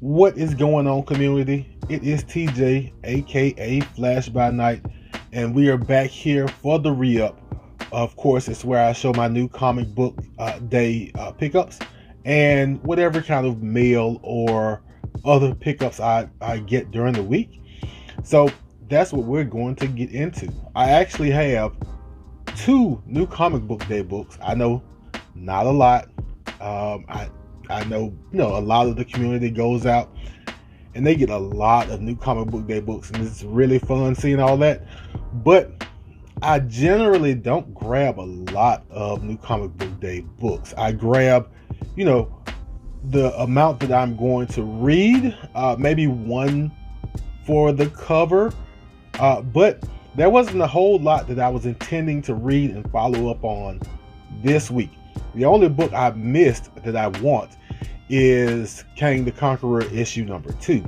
What is going on, community? It is TJ, aka Flash by Night, and we are back here for the re-up. Of course, it's where I show my new comic book day pickups and whatever kind of mail or other pickups I get during the week. So that's what we're going to get into. I actually have two new comic book day books. I know, not a lot. I know, a lot of the community goes out and they get a lot of new comic book day books, and it's really fun seeing all that. But I generally don't grab a lot of new comic book day books. I grab, the amount that I'm going to read, maybe one for the cover, but there wasn't a whole lot that I was intending to read and follow up on this week. The only book I missed that I want is Kang the Conqueror issue number 2.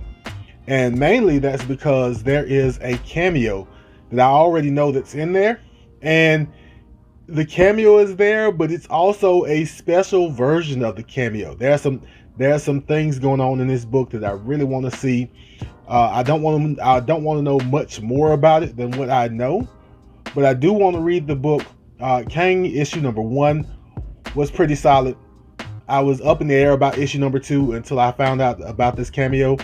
And mainly that's because there is a cameo that I already know that's in there. And the cameo is there, but it's also a special version of the cameo. There are some things going on in this book that I really want to see. I don't want to know much more about it than what I know, but I do want to read the book. Kang issue number 1 was pretty solid. I was up in the air about issue number 2 until I found out about this cameo.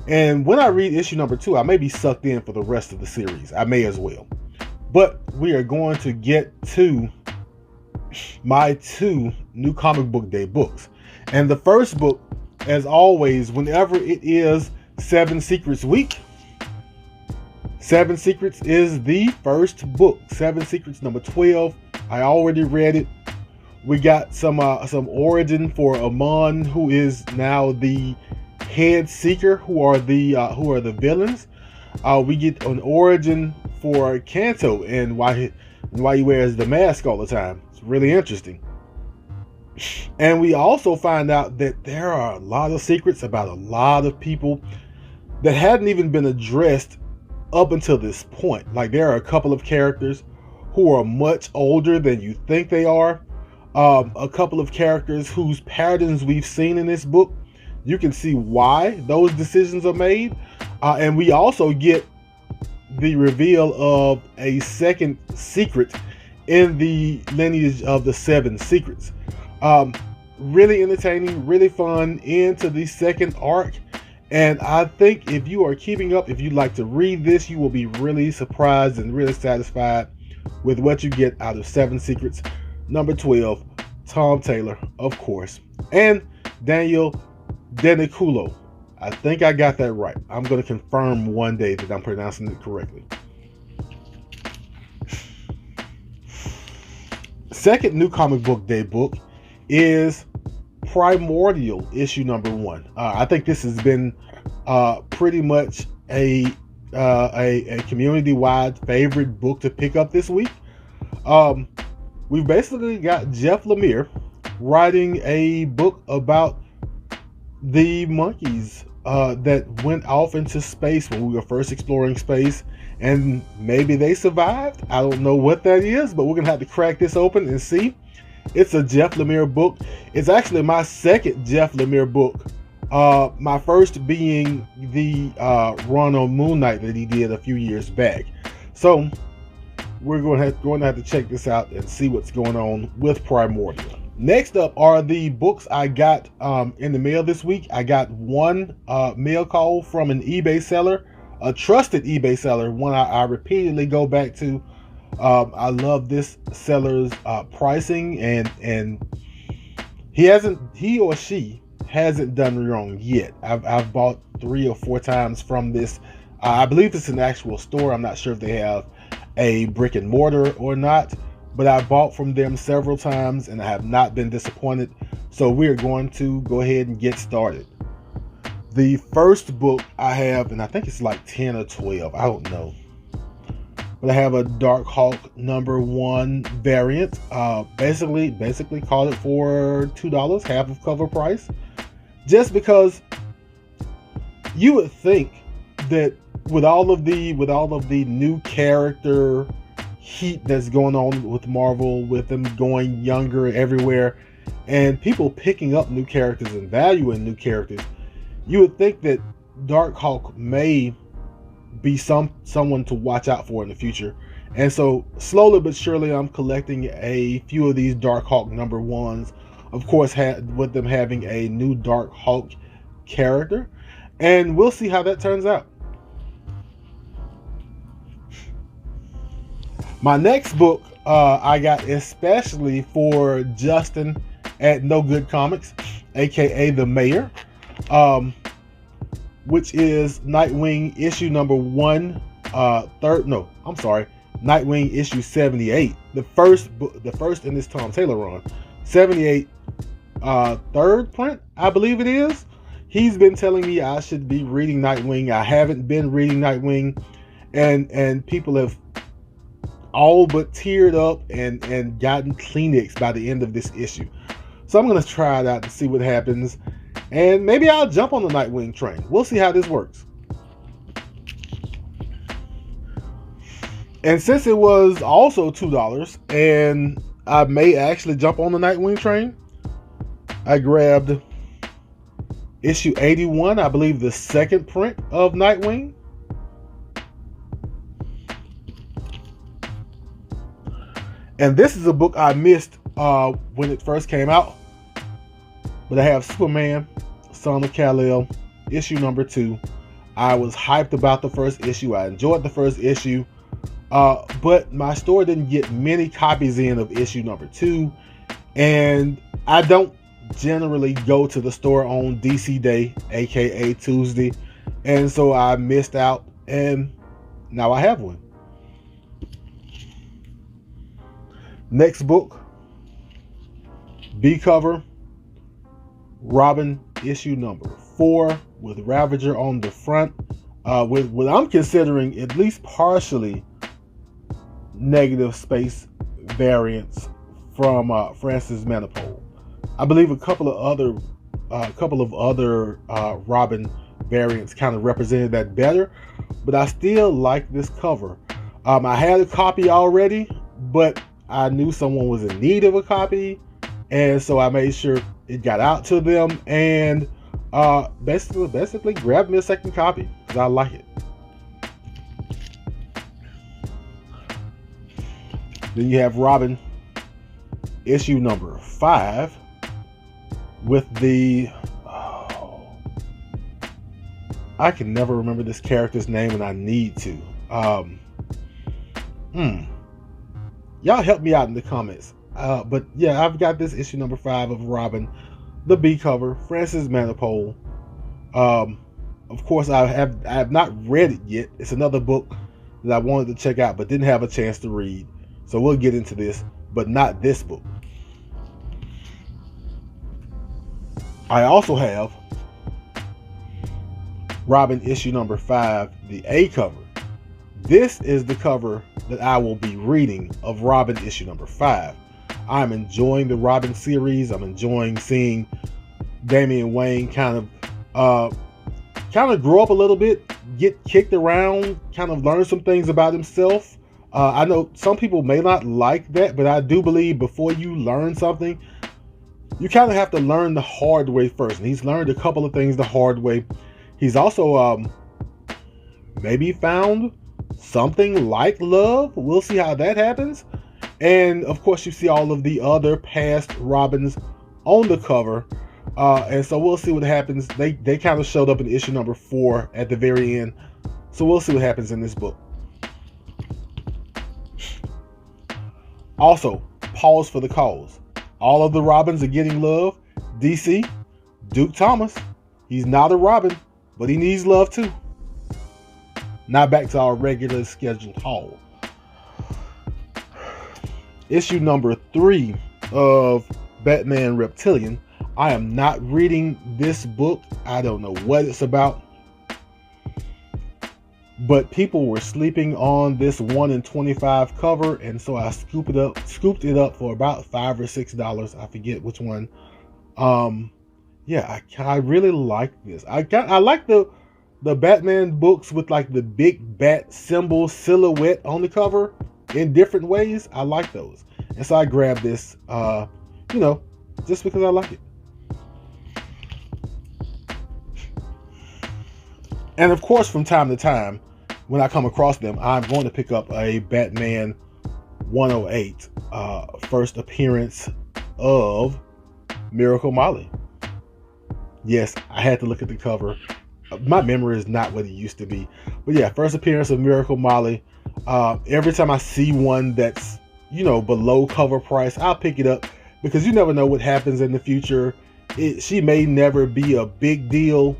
And when I read issue number 2, I may be sucked in for the rest of the series. I may as well. But we are going to get to my 2 new comic book day books. And the first book, as always, whenever it is 7 Secrets week, 7 Secrets is the first book. 7 Secrets number 12. I already read it. We got some origin for Amon, who is now the head seeker, who are the villains. We get an origin for Kanto and why he wears the mask all the time. It's really interesting. And we also find out that there are a lot of secrets about a lot of people that hadn't even been addressed up until this point. Like, there are a couple of characters who are much older than you think they are. A couple of characters whose patterns we've seen in this book. You can see why those decisions are made. And we also get the reveal of a second secret in the lineage of the 7 Secrets. Really entertaining, really fun into the second arc. And I think if you are keeping up, if you'd like to read this, you will be really surprised and really satisfied with what you get out of 7 Secrets. Number 12, Tom Taylor, of course, and Daniel Deniculo. I think I got that right. I'm going to confirm one day that I'm pronouncing it correctly. Second new comic book day book is Primordial issue number 1. I think this has been pretty much a community-wide favorite book to pick up this week. We've basically got Jeff Lemire writing a book about the monkeys that went off into space when we were first exploring space, and maybe they survived. I don't know what that is, but we're gonna have to crack this open and see. It's a Jeff Lemire book. It's actually my second Jeff Lemire book. My first being the run on Moon Knight that he did a few years back. So we're going to have to check this out and see what's going on with Primordial. Next up are the books I got in the mail this week. I got one mail call from an eBay seller, a trusted eBay seller, one I repeatedly go back to. I love this seller's pricing, and he or she hasn't done me wrong yet. I've bought 3 or 4 times from this. I believe it's an actual store. I'm not sure if they have a brick and mortar or not, but I bought from them several times and I have not been disappointed. So we're going to go ahead and get started. The first book I have, and I think it's like 10 or 12, I don't know, but I have a Dark Hawk number 1 variant. Basically called it for $2, half of cover price, just because you would think that with all of the new character heat that's going on with Marvel, with them going younger everywhere, and people picking up new characters and valuing new characters, You would think that Darkhawk may be someone to watch out for in the future. And so slowly but surely I'm collecting a few of these Darkhawk number ones. Of course, with them having a new Darkhawk character. And we'll see how that turns out. My next book I got especially for Justin at No Good Comics, aka the Mayor, which is Nightwing issue number Nightwing issue 78, the first in this Tom Taylor run. 78, third print, I believe it is. He's been telling me I should be reading Nightwing. I haven't been reading Nightwing, and people have all but teared up and gotten Kleenex by the end of this issue. So I'm going to try it out to see what happens, and maybe I'll jump on the Nightwing train. We'll see how this works. And since it was also $2 and I may actually jump on the Nightwing train, I grabbed issue 81, I believe the second print of Nightwing. And this is a book I missed when it first came out. But I have Superman, Son of Kal-El, issue number 2. I was hyped about the first issue. I enjoyed the first issue. But my store didn't get many copies in of issue number 2. And I don't generally go to the store on DC Day, aka Tuesday. And so I missed out. And now I have one. Next book, B cover, Robin issue number 4 with Ravager on the front, with what I'm considering at least partially negative space variants from Francis Manapul. I believe a couple of other Robin variants kind of represented that better, but I still like this cover. I had a copy already, but I knew someone was in need of a copy, and so I made sure it got out to them, and basically grabbed me a second copy because I like it. Then you have Robin issue number 5 with the I can never remember this character's name, and I need to. Y'all help me out in the comments. But yeah, I've got this issue number 5 of Robin, the B cover, Francis Manapul. Of course, I have not read it yet. It's another book that I wanted to check out but didn't have a chance to read. So we'll get into this, but not this book. I also have Robin issue number 5, the A cover. This is the cover that I will be reading of Robin issue number 5. I'm enjoying the Robin series. I'm enjoying seeing Damian Wayne kind of grow up a little bit, get kicked around, kind of learn some things about himself. I know some people may not like that, but I do believe before you learn something, you kind of have to learn the hard way first. And he's learned a couple of things the hard way. He's also maybe found something like love. We'll see how that happens. And of course, you see all of the other past Robins on the cover. And so we'll see what happens. They kind of showed up in issue number 4 at the very end. So we'll see what happens in this book. Also, pause for the cause. All of the Robins are getting love. DC, Duke Thomas, he's not a Robin, but he needs love too. Now back to our regular scheduled haul. Issue number 3 of Batman Reptilian. I am not reading this book. I don't know what it's about. But people were sleeping on this 1 in 25 cover, and so I scooped it up for about $5 or $6. I forget which one. Yeah, I really like this. I like the Batman books with like the big bat symbol silhouette on the cover in different ways. I like those, and so I grabbed this, just because I like it. And of course, from time to time, when I come across them, I'm going to pick up a Batman 108, first appearance of Miracle Molly. Yes, I had to look at the cover. My memory is not what it used to be. But yeah, first appearance of Miracle Molly. Every time I see one that's, below cover price, I'll pick it up because you never know what happens in the future. She may never be a big deal,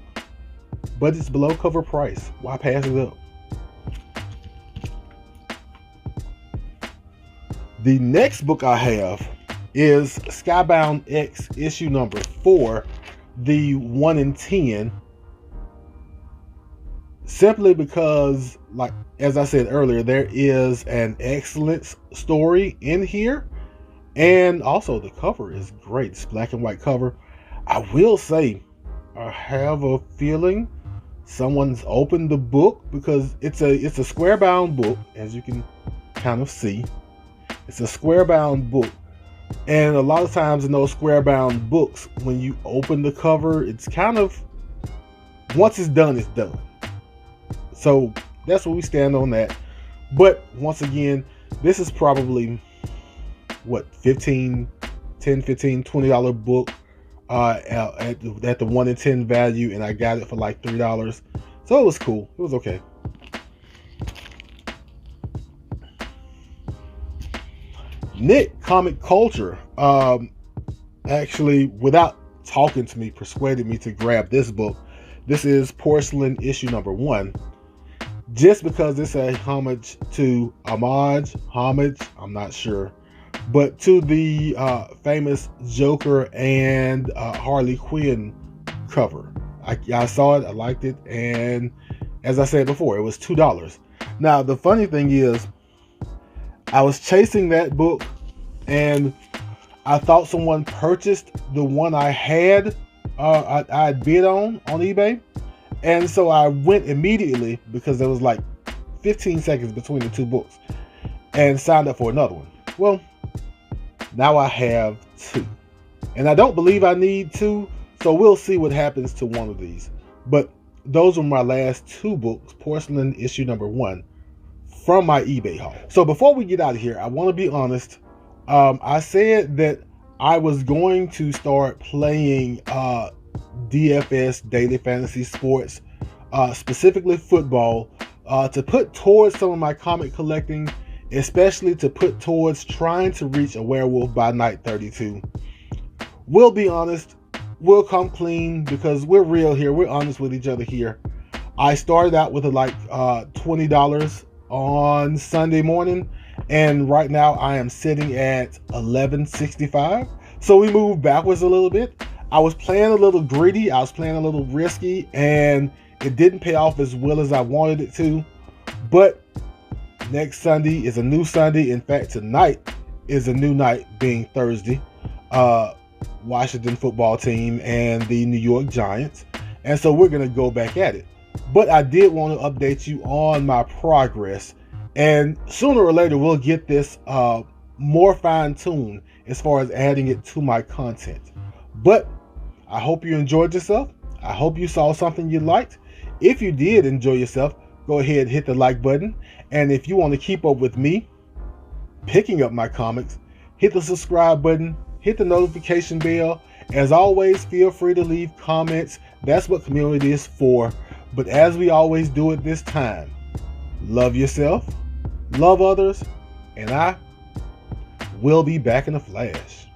but it's below cover price. Why pass it up? The next book I have is Skybound X issue number 4, the 1 in 10. Simply because, like as I said earlier, there is an excellent story in here, and also the cover is great. It's black and white cover. I will say, I have a feeling someone's opened the book because it's a square bound book, as you can kind of see. It's a square bound book, and a lot of times in those square bound books, when you open the cover, it's kind of, once it's done, it's done. So that's where we stand on that. But once again, this is probably what, $10, $15, $20 book at the 1 in 10 value, and I got it for like $3. So it was cool. It was okay. Nick Comic Culture actually, without talking to me, persuaded me to grab this book. This is Porcelain issue number 1. Just because it's a homage, I'm not sure, but to the famous Joker and Harley Quinn cover. I saw it, I liked it, and as I said before, it was $2. Now the funny thing is, I was chasing that book, and I thought someone purchased the one I had, I bid on eBay. And so I went immediately, because there was like 15 seconds between the two books, and signed up for another one. Well, now I have 2. And I don't believe I need 2, so we'll see what happens to one of these. But those were my last 2 books, Porcelain issue number 1, from my eBay haul. So before we get out of here, I want to be honest. I said that I was going to start playing DFS, Daily Fantasy Sports, specifically football, to put towards some of my comic collecting, especially to put towards trying to reach a Werewolf by Night 32. We'll be honest. We'll come clean because we're real here. We're honest with each other here. I started out with like $20 on Sunday morning, and right now I am sitting at $11.65. So we moved backwards a little bit. I was playing a little greedy, I was playing a little risky, and it didn't pay off as well as I wanted it to. But next Sunday is a new Sunday. In fact, tonight is a new night, being Thursday. Washington football team and the New York Giants. And so we're going to go back at it. But I did want to update you on my progress. And sooner or later, we'll get this more fine-tuned as far as adding it to my content. But I hope you enjoyed yourself. I hope you saw something you liked. If you did enjoy yourself, go ahead and hit the like button. And if you want to keep up with me picking up my comics, hit the subscribe button, hit the notification bell. As always, feel free to leave comments. That's what community is for. But as we always do it this time, love yourself, love others, and I will be back in a flash.